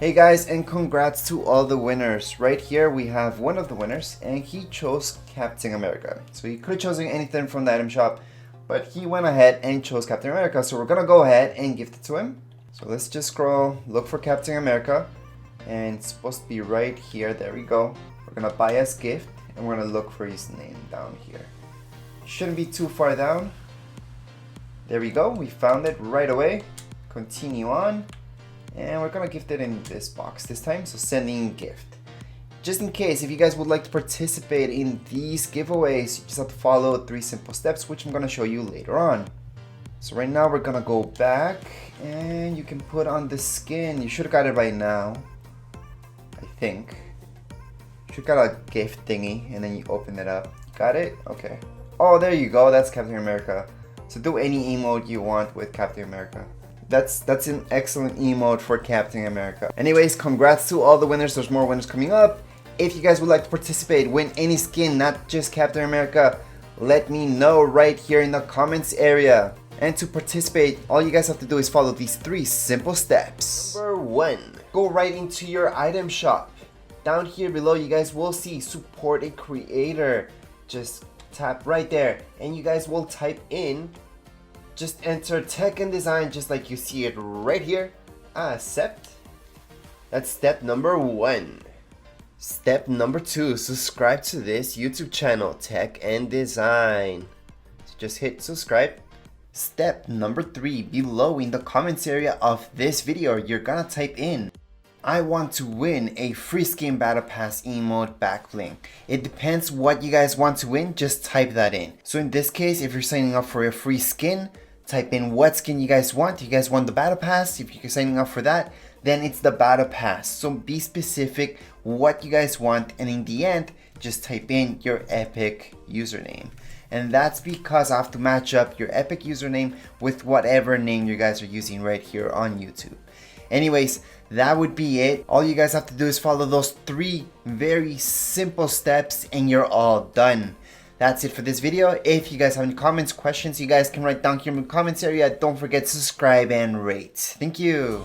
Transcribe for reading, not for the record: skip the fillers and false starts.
Hey guys, and congrats to all the winners. Right here we have one of the winners, and he chose Captain America. So he could have chosen anything from the item shop, but he went ahead and chose Captain America. So we're gonna go ahead and gift it to him. So let's just scroll, look for Captain America, and it's supposed to be right here. There we go. We're gonna buy as gift, and we're gonna look for his name down here. Shouldn't be too far down. There we go, we found it right away. Continue on. And we're gonna gift it in this box this time, so sending gift. Just in case, if you guys would like to participate in these giveaways, you just have to follow 3 simple steps, which I'm gonna show you later on. So right now we're gonna go back, and you can put on the skin. You should have got it by now, I think. You should got a gift thingy, and then you open it up. Got it? Okay. Oh, there you go, that's Captain America. So do any emote you want with Captain America. That's an excellent emote for Captain America. Anyways, congrats to all the winners. There's more winners coming up. If you guys would like to participate, win any skin, not just Captain America, let me know right here in the comments area. And to participate, all you guys have to do is follow these 3 simple steps. Number 1, go right into your item shop. Down here below, you guys will see support a creator. Just tap right there, and you guys will type in, just enter tech and design just like you see it right here. Accept. That's step number 1. Step number 2, subscribe to this YouTube channel, Tech and Design. So just hit subscribe. Step number 3, below in the comments area of this video, you're gonna type in, I want to win a free skin battle pass emote backlink. It depends what you guys want to win, just type that in. So in this case, if you're signing up for a free skin, type in what skin you guys want. You guys want the battle pass? If you're signing up for that, then it's the battle pass. So be specific what you guys want, and in the end, just type in your epic username. And that's because I have to match up your epic username with whatever name you guys are using right here on YouTube. Anyways, that would be it. All you guys have to do is follow those 3 very simple steps and you're all done. That's it for this video. If you guys have any comments, questions, you guys can write down here in the comments area. Don't forget to subscribe and rate. Thank you.